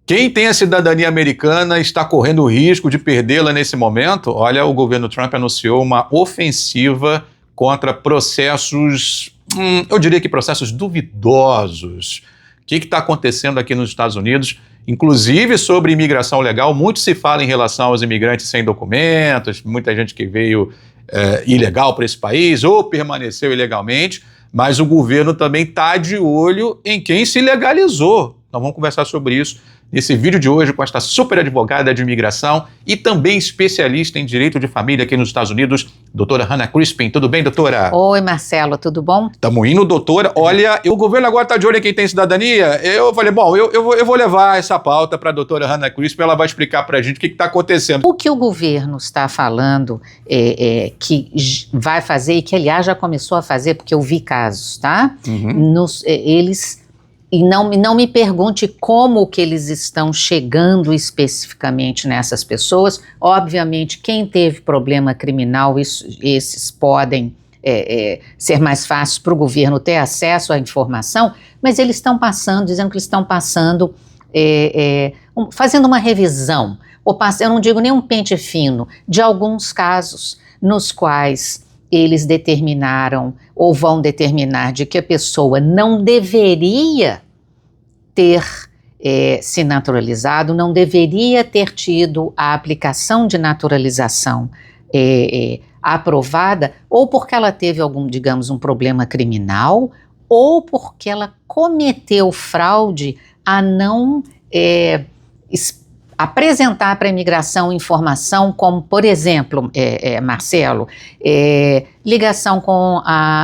Quem tem a cidadania americana está correndo o risco de perdê-la nesse momento? Olha, o governo Trump anunciou uma ofensiva contra processos, eu diria que processos duvidosos. O que está acontecendo aqui nos Estados Unidos? Inclusive sobre imigração legal, muito se fala em relação aos imigrantes sem documentos, muita gente que veio ilegal para esse país ou permaneceu ilegalmente, mas o governo também está de olho em quem se legalizou. Nós vamos conversar sobre isso nesse vídeo de hoje com esta super advogada de imigração e também especialista em direito de família aqui nos Estados Unidos, doutora Hannah Crispin. Tudo bem, doutora? Oi, Marcelo, tudo bom? Estamos indo, doutora. Olha, o governo agora está de olho em quem tem cidadania. Eu falei, bom, eu vou levar essa pauta para a doutora Hannah Crispin, ela vai explicar para a gente o que está acontecendo. O que o governo está falando que vai fazer, e que aliás já começou a fazer, porque eu vi casos, tá? E não me pergunte como que eles estão chegando especificamente nessas pessoas. Obviamente, quem teve problema criminal, esses podem ser mais fáceis para o governo ter acesso à informação, mas eles estão dizendo que eles estão passando, fazendo uma revisão, eu não digo nem um pente fino, de alguns casos nos quais eles determinaram ou vão determinar de que a pessoa não deveria ter se naturalizado, não deveria ter tido a aplicação de naturalização aprovada, ou porque ela teve digamos, um problema criminal, ou porque ela cometeu fraude a não apresentar para a imigração informação como, por exemplo, Marcelo, ligação com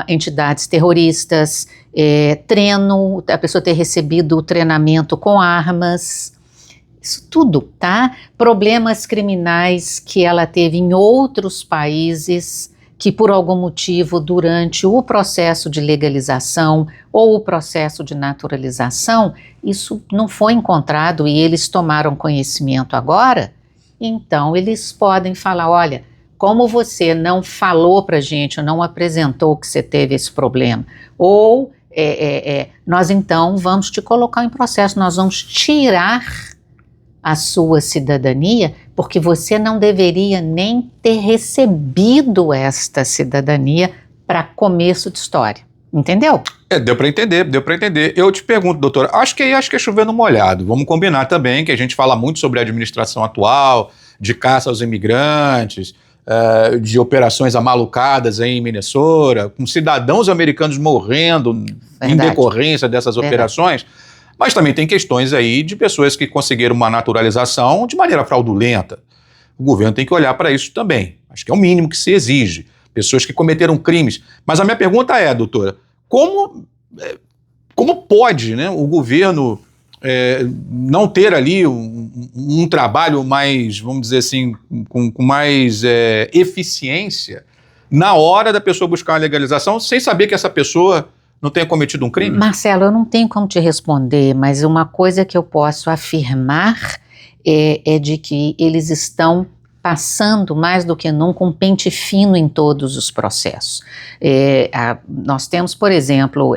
entidades terroristas, treino, a pessoa ter recebido o treinamento com armas, isso tudo, tá? Problemas criminais que ela teve em outros países que por algum motivo durante o processo de legalização ou o processo de naturalização, isso não foi encontrado e eles tomaram conhecimento agora, então eles podem falar, olha, como você não falou pra gente, ou não apresentou que você teve esse problema, ou nós então vamos te colocar em processo, nós vamos tirar a sua cidadania, porque você não deveria nem ter recebido esta cidadania para começo de história. Entendeu? Deu para entender. Eu te pergunto, doutora, acho que é chover no molhado. Vamos combinar também que a gente fala muito sobre a administração atual, de caça aos imigrantes, de operações amalucadas aí em Minnesota, com cidadãos americanos morrendo em decorrência dessas operações. Mas também tem questões aí de pessoas que conseguiram uma naturalização de maneira fraudulenta. O governo tem que olhar para isso também. Acho que é o mínimo que se exige. Pessoas que cometeram crimes. Mas a minha pergunta é, doutora, como pode, né, o governo não ter ali um trabalho mais, vamos dizer assim, com mais eficiência na hora da pessoa buscar uma legalização, sem saber que essa pessoa não tenha cometido um crime? Marcelo, eu não tenho como te responder, mas uma coisa que eu posso afirmar é de que eles estão passando mais do que nunca um pente fino em todos os processos. Nós temos, por exemplo,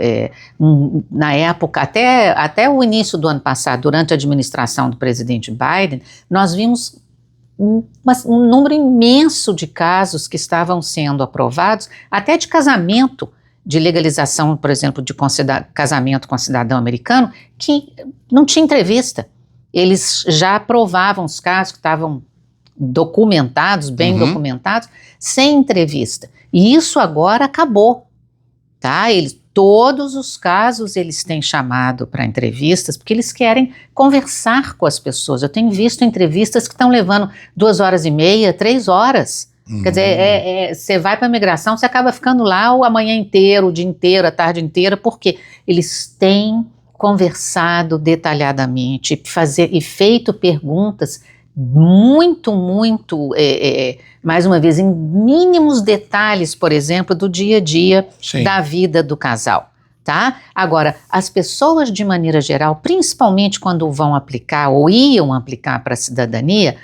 na época, até o início do ano passado, durante a administração do presidente Biden, nós vimos um número imenso de casos que estavam sendo aprovados, até de casamento, de legalização, por exemplo, de casamento com cidadão americano, que não tinha entrevista. Eles já aprovavam os casos que estavam documentados, bem documentados, sem entrevista. E isso agora acabou, tá? Todos os casos eles têm chamado para entrevistas, porque eles querem conversar com as pessoas. Eu tenho visto entrevistas que estão levando 2h30, 3 horas. Quer dizer, você vai para a imigração, você acaba ficando lá a manhã inteira, o dia inteiro, a tarde inteira, porque eles têm conversado detalhadamente e feito perguntas muito, mais uma vez, em mínimos detalhes, por exemplo, do dia a dia da vida do casal. Tá? Agora, as pessoas de maneira geral, principalmente quando vão aplicar ou iam aplicar para a cidadania,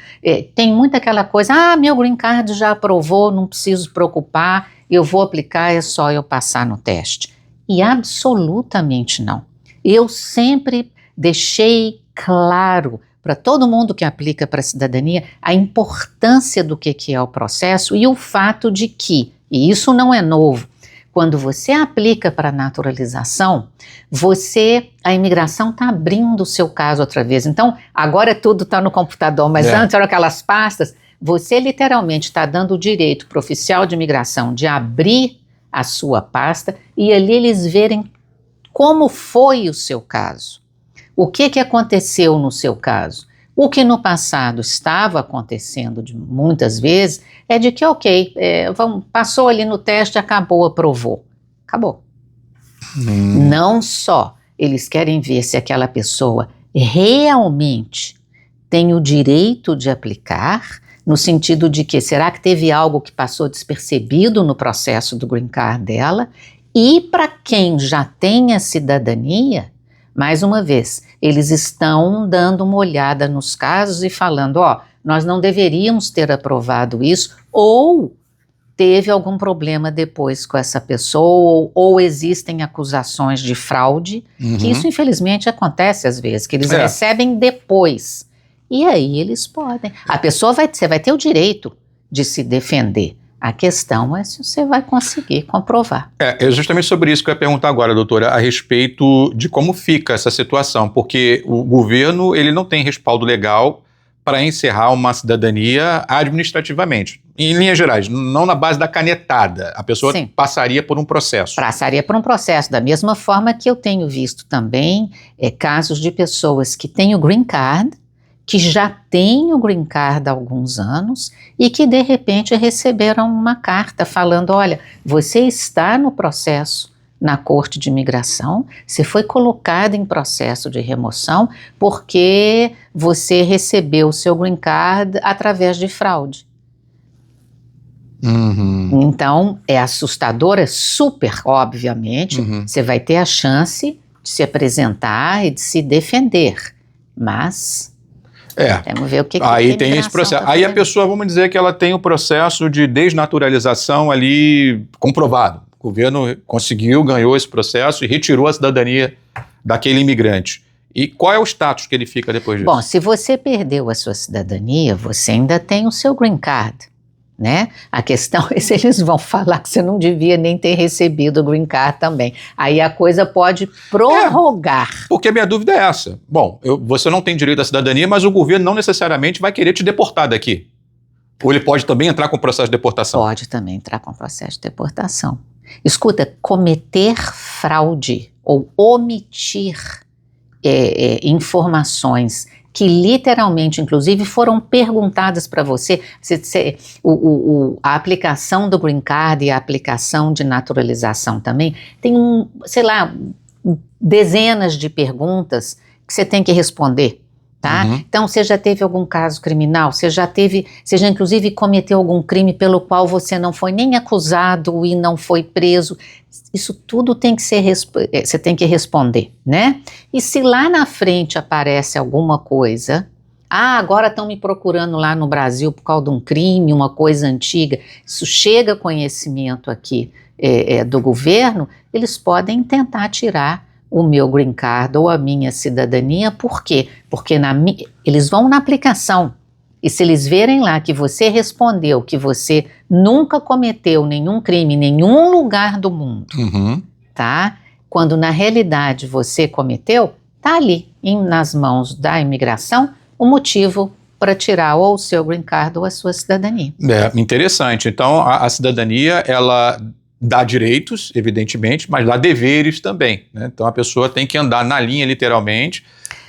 tem muito aquela coisa, meu green card já aprovou, não preciso preocupar, eu vou aplicar, é só eu passar no teste. E absolutamente não. Eu sempre deixei claro para todo mundo que aplica para a cidadania a importância do que é o processo e o fato de que, e isso não é novo, quando você aplica para naturalização, a imigração está abrindo o seu caso outra vez. Então, agora tudo está no computador, mas antes eram aquelas pastas. Você literalmente está dando o direito para o oficial de imigração de abrir a sua pasta e ali eles verem como foi o seu caso. O que aconteceu no seu caso? O que no passado estava acontecendo muitas vezes é de que, passou ali no teste, acabou, aprovou. Acabou. Não só eles querem ver se aquela pessoa realmente tem o direito de aplicar, no sentido de que será que teve algo que passou despercebido no processo do green card dela, e para quem já tem a cidadania, mais uma vez, eles estão dando uma olhada nos casos e falando, nós não deveríamos ter aprovado isso, ou teve algum problema depois com essa pessoa, ou existem acusações de fraude, que isso infelizmente acontece às vezes, que eles recebem depois. E aí eles podem. Você vai ter o direito de se defender. A questão é se você vai conseguir comprovar. É justamente sobre isso que eu ia perguntar agora, doutora, a respeito de como fica essa situação, porque o governo ele não tem respaldo legal para encerrar uma cidadania administrativamente. Em linhas gerais, não na base da canetada. A pessoa passaria por um processo. Passaria por um processo, da mesma forma que eu tenho visto também casos de pessoas que têm o green card, que já têm o green card há alguns anos e que de repente receberam uma carta falando, olha, você está no processo na Corte de Imigração, você foi colocado em processo de remoção porque você recebeu o seu green card através de fraude. Então, é assustador, é super, obviamente, você vai ter a chance de se apresentar e de se defender, mas vamos ver o que aí tem esse processo. Aí a pessoa, vamos dizer que ela tem o processo de desnaturalização ali comprovado. O governo conseguiu, ganhou esse processo e retirou a cidadania daquele imigrante. E qual é o status que ele fica depois disso? Bom, se você perdeu a sua cidadania, você ainda tem o seu green card, né? A questão é se eles vão falar que você não devia nem ter recebido o green card também. Aí a coisa pode prorrogar. Porque a minha dúvida é essa. Bom, você não tem direito à cidadania, mas o governo não necessariamente vai querer te deportar daqui. Ou ele pode também entrar com processo de deportação? Pode também entrar com processo de deportação. Escuta, cometer fraude ou omitir informações que literalmente, inclusive, foram perguntadas para você, a aplicação do green card e a aplicação de naturalização também, tem dezenas de perguntas que você tem que responder, tá? Então, você já teve algum caso criminal? Você já inclusive cometeu algum crime pelo qual você não foi nem acusado e não foi preso? Isso tudo tem que você tem que responder, né? E se lá na frente aparece alguma coisa, agora estão me procurando lá no Brasil por causa de um crime, uma coisa antiga, isso chega a conhecimento aqui do governo, eles podem tentar tirar o meu green card ou a minha cidadania. Por quê? Porque eles vão na aplicação. E se eles verem lá que você respondeu que você nunca cometeu nenhum crime em nenhum lugar do mundo, tá? Quando na realidade você cometeu, tá ali nas mãos da imigração o motivo para tirar ou o seu green card ou a sua cidadania. Interessante. Então a cidadania, ela dá direitos, evidentemente, mas dá deveres também, né? Então a pessoa tem que andar na linha literalmente,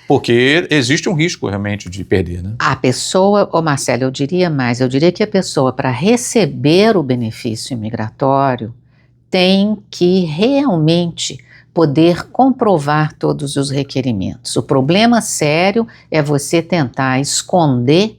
porque existe um risco realmente de perder, né? A pessoa, Marcelo, eu diria que a pessoa, para receber o benefício imigratório, tem que realmente poder comprovar todos os requerimentos. O problema sério é você tentar esconder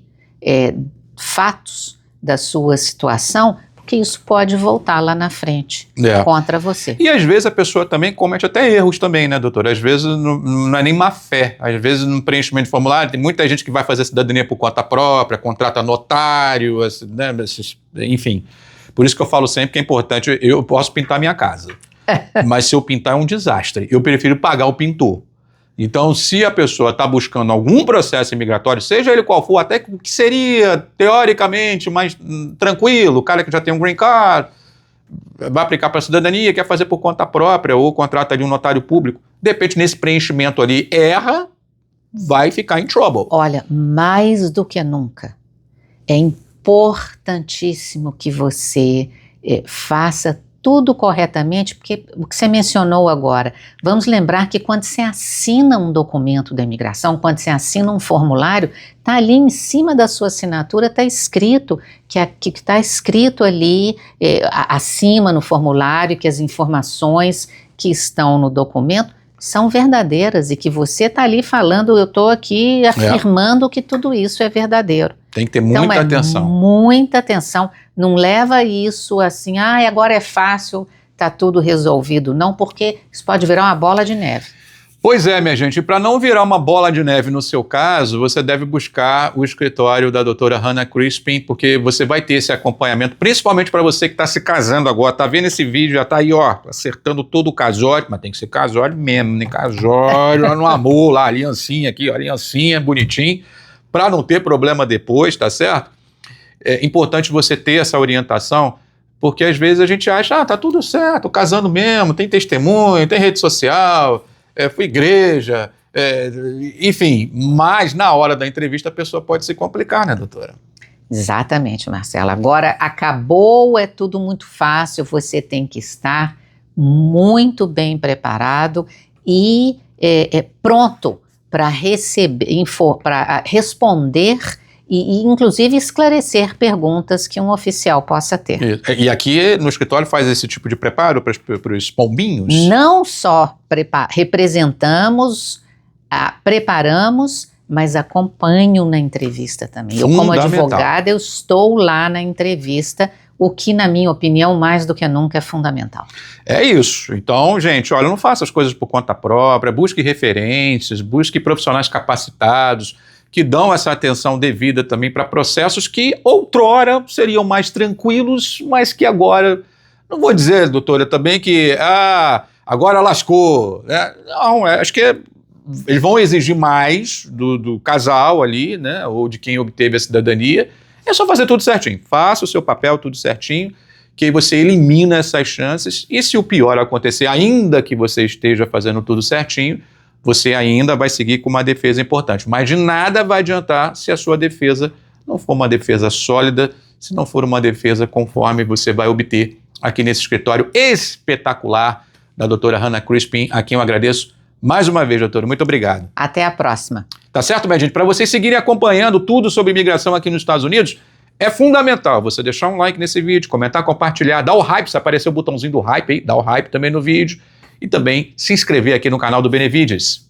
fatos da sua situação, porque isso pode voltar lá na frente contra você. E às vezes a pessoa também comete até erros também, né, doutora? Às vezes não é nem má fé, às vezes no preenchimento de formulário tem muita gente que vai fazer cidadania por conta própria, contrata notário, né, enfim. Por isso que eu falo sempre que é importante, eu posso pintar minha casa, mas se eu pintar é um desastre, eu prefiro pagar o pintor. Então, se a pessoa está buscando algum processo imigratório, seja ele qual for, até que seria teoricamente mais tranquilo, o cara que já tem um green card, vai aplicar para a cidadania, quer fazer por conta própria ou contrata de um notário público, de repente nesse preenchimento ali erra, vai ficar em trouble. Olha, mais do que nunca, é importantíssimo que você faça tudo corretamente, porque o que você mencionou agora, vamos lembrar que quando você assina um documento da imigração, quando você assina um formulário, está ali em cima da sua assinatura, está escrito que está escrito ali acima no formulário que as informações que estão no documento são verdadeiras e que você está ali falando, eu estou aqui afirmando que tudo isso é verdadeiro. Tem que ter muita atenção. Muita atenção. Não leva isso assim, agora é fácil, está tudo resolvido. Não, porque isso pode virar uma bola de neve. Pois é, minha gente, e para não virar uma bola de neve no seu caso, você deve buscar o escritório da doutora Hannah Crispin, porque você vai ter esse acompanhamento, principalmente para você que está se casando agora, tá vendo esse vídeo, já tá aí, ó, acertando todo o casório, mas tem que ser casório mesmo, né? Casório lá no amor, lá, aliancinha aqui, ó, aliancinha, bonitinho, para não ter problema depois, tá certo? É importante você ter essa orientação, porque às vezes a gente acha, tá tudo certo, casando mesmo, tem testemunho, tem rede social, fui igreja, enfim, mas na hora da entrevista a pessoa pode se complicar, né, doutora? Exatamente, Marcelo. Agora acabou, é tudo muito fácil, você tem que estar muito bem preparado e pronto para receber, para responder e inclusive esclarecer perguntas que um oficial possa ter. E aqui no escritório faz esse tipo de preparo para os pombinhos? Não só representamos, preparamos, mas acompanho na entrevista também. Eu, como advogada, eu estou lá na entrevista, o que, na minha opinião, mais do que nunca é fundamental. É isso. Então, gente, olha, não faça as coisas por conta própria, busque referências, busque profissionais capacitados, que dão essa atenção devida também para processos que outrora seriam mais tranquilos, mas que agora, não vou dizer, doutora, também que, agora lascou, né? Não, acho que eles vão exigir mais do casal ali, né, ou de quem obteve a cidadania. É só fazer tudo certinho, faça o seu papel tudo certinho, que aí você elimina essas chances, e se o pior acontecer, ainda que você esteja fazendo tudo certinho, você ainda vai seguir com uma defesa importante. Mas de nada vai adiantar se a sua defesa não for uma defesa sólida, se não for uma defesa conforme você vai obter aqui nesse escritório espetacular da doutora Hannah Crispin, a quem eu agradeço mais uma vez, doutora. Muito obrigado. Até a próxima. Tá certo, minha gente? Para vocês seguirem acompanhando tudo sobre imigração aqui nos Estados Unidos, é fundamental você deixar um like nesse vídeo, comentar, compartilhar, dar o hype, se aparecer o botãozinho do hype aí, dá o hype também no vídeo, e também se inscrever aqui no canal do Benevides.